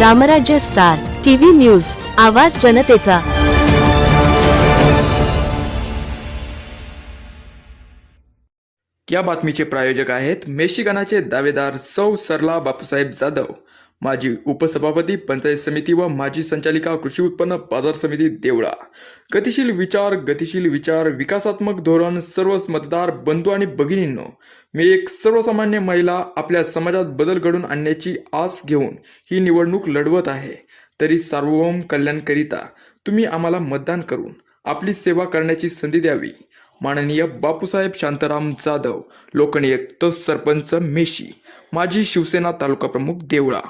रामराज्य star TV news, आवाज जनतेचा। या बातमीचे प्रायोजक आहेत मेशिगनाचे दावेदार सौ सरला बापूसाहेब जाधव, माजी उपसभापती पंचायत समिती व माजी संचालिका कृषी उत्पन्न बाजार समिती देवळा। गतिशील विचार, विकासात्मक धोरण। सर्वच मतदार बंधू आणि भगिनींनो, मी एक सर्वसामान्य महिला आपल्या समाजात बदल घडवून आणण्याची आस घेऊन ही निवडणूक लढवत आहे। तरी सार्वभौम कल्याणकरिता तुम्ही आम्हाला मतदान करून आपली सेवा करण्याची संधी द्यावी। माननीय बापूसाहेब शांताराम जाधव, लोकनियुक्त सरपंच मेशी, माजी शिवसेना तालुका प्रमुख देवळा।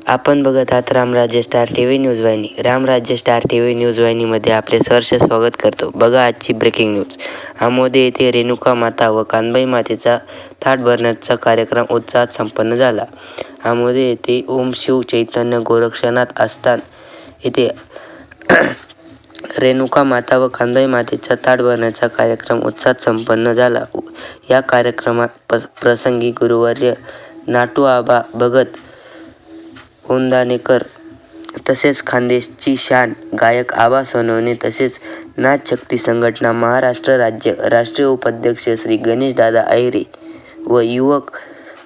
आपण बघत आहात रामराज्य स्टार टीव्ही न्यूज वाहिनी। रामराज्य स्टार टीव्ही न्यूज वाहिनीमध्ये आपले सहर्ष स्वागत करतो। बघा आजची ब्रेकिंग न्यूज। आमोदे येथे रेणुका माता व कानबाई मातेचा थाट भरण्याचा कार्यक्रम उत्साहात संपन्न झाला। आमोदे येथे ओम शिव चैतन्य गोरक्षनाथ आस्थान येथे रेणुका माता व कानबाई मातेचा थाट भरण्याचा कार्यक्रम उत्साहात संपन्न झाला। या प्रसंगी गुरुवर्य नाटू आबा भगत ओंदानेकर तसेच खानदेशची शान गायक आबा सोनवणे तसेच नाथशक्ती संघटना महाराष्ट्र राज्य राष्ट्रीय उपाध्यक्ष श्री गणेश दादा अहिरे व युवक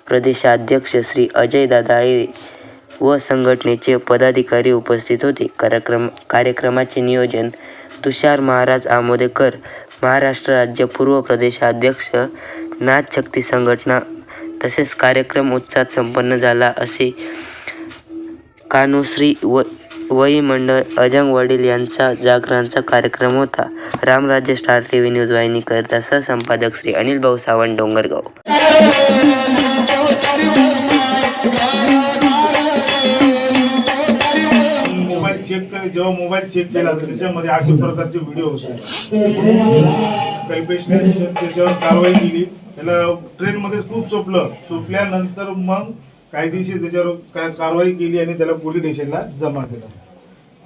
प्रदेशाध्यक्ष श्री अजय दादा अहिरे व संघटनेचे पदाधिकारी उपस्थित होते। कार्यक्रमाचे नियोजन तुषार महाराज आमोदेकर, महाराष्ट्र राज्य पूर्व प्रदेशाध्यक्ष नाथशक्ती संघटना। तसेच कार्यक्रम उत्साहात संपन्न झाला असे कान्होश्री वही मंडळ अजंग वडील यांचा जागरणाचा कार्यक्रम होता। रामराज्य स्टार टीव्ही न्यूज वाहिनी करता सहसंपादक श्री अनिल भाऊ सावंत, डोंगरगाव। जेव्हा मोबाईल चेक केला तर त्याच्यामध्ये अशा प्रकारचे व्हिडिओ होते। काही पेशंट त्याच्यावर कारवाई केली, त्याला ट्रेनमध्ये खूप चोपल्यानंतर मग कायदेशीर त्याच्यावर कारवाई केली आणि त्याला पोलीस स्टेशनला जमा केलं।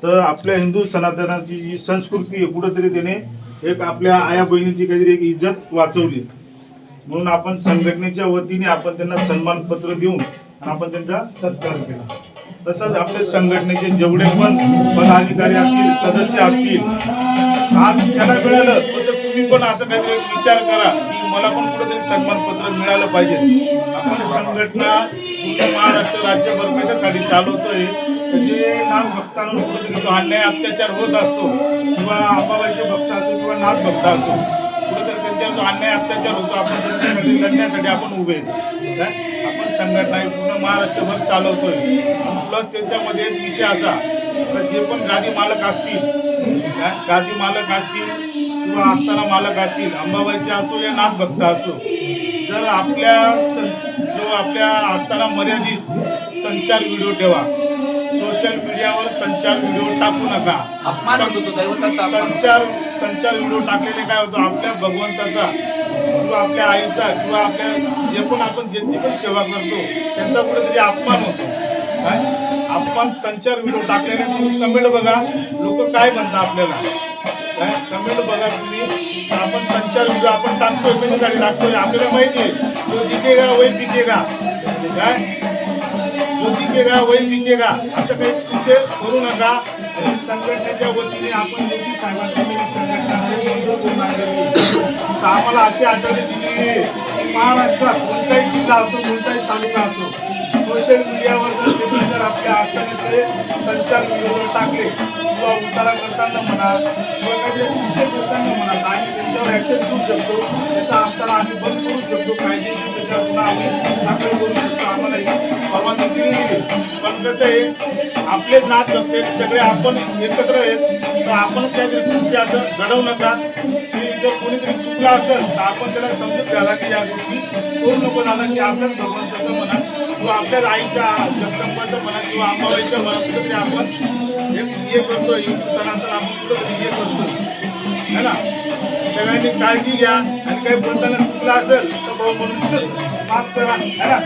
तर आपल्या हिंदू सनातनाची जी संस्कृती आहे कुठेतरी त्याने एक आपल्या आया बहिणीची काहीतरी एक इज्जत वाचवली, म्हणून आपण संघटनेच्या वतीने आपण त्यांना सन्मानपत्र देऊन आपण त्यांचा सत्कार केला। तसंच आपल्या संघटनेचे जेवढे पण पदाधिकारी असतील, सदस्य असतील, आज त्याला मिळालं तसं तुम्ही पण असं काहीतरी विचार करा की मला पण कुठेतरी सन्मानपत्र मिळालं पाहिजे। आपण संघटना पूर्ण महाराष्ट्र राज्यभर कशासाठी चालवतोय, जे नाथ भक्तांवर कुठेतरी जो अन्याय अत्याचार होत असतो किंवा अंबाबाईचे भक्त असो किंवा नाथ भक्त असो, कुठेतरी त्यांच्यावर जो अन्याय अत्याचार होतो आपण त्यांच्यासाठी लढण्यासाठी आपण उभे आहेत। आपण संघटना पूर्ण महाराष्ट्रभर चालवतोय। प्लस त्याच्यामध्ये एक विषय असा तर जे पण गादी मालक असतील किंवा आस्थाना मालक असतील, अंबाबाईचे असो या नाथ भक्त असो, जर आपल्या आस्थाना मर्यादित संचार व्हिडिओ ठेवा। सोशल मीडियावर संचार व्हिडिओ टाकू नका। संचार व्हिडिओ टाकलेले काय होतं, आपल्या भगवंताचा किंवा आपल्या आईचा किंवा आपल्या जे पण आपण ज्यांची पण सेवा करतो त्यांचा कुठेतरी अपमान होतो। अपमान संचार व्हिडिओ टाकल्याने तुम्ही कमेंट बघा, लोक काय म्हणतात आपल्याला, कमेंट बघा तुम्ही। आपण संचार व्हिडिओ आपण टाकतोय, कशासाठी टाकतोय आपल्याला माहिती आहे, जो दिखेगा वही बिकेगा, जो दिखेगा वही बिकेगा, असं काही कुठे करू नका। आणि संघटनेच्या वतीने आपण योगी साहेबांनी आम्हाला अशी आठवणी दिली की महाराष्ट्रात कोणताही जिल्हा असो, कोणताही तालुका असो, सोशल मीडियावर जर आपल्या आस्थानाचे संचार व्हिडिओ टाकले किंवा उतारा करताना म्हणा किंवा काहीतरी करताना म्हणा, आम्ही त्यांच्यावर ॲक्शन घेऊ शकतो। त्याचा आस्थाना आम्ही बंद करू शकतो, कायदेशीर त्याच्यावर पुन्हा आम्ही दाखल करू शकतो। आम्हाला परवानगी दिली, पण कसं आहे आपले नाथ असते सगळे आपण एकत्र आहेत, तर आपण काहीतरी कृती असं घडवू नका की जर कोणीतरी चुकला असेल तर आपण त्याला समजून घ्यायला की या गोष्टी करू नको झाला की आपल्याच भगवंताचं म्हणा किंवा आपल्याच आईच्या जगदंबाचं म्हणा किंवा अंबाबाईचं म्हणा, कुठेतरी आपण हे करतो, हिंदू सणांतर आपण कुठेतरी हे करतो है ना। सगळ्यांनी काळजी घ्या आणि काही बोलताना चुकला असेल तर भाऊ म्हणून माफ करा है ना।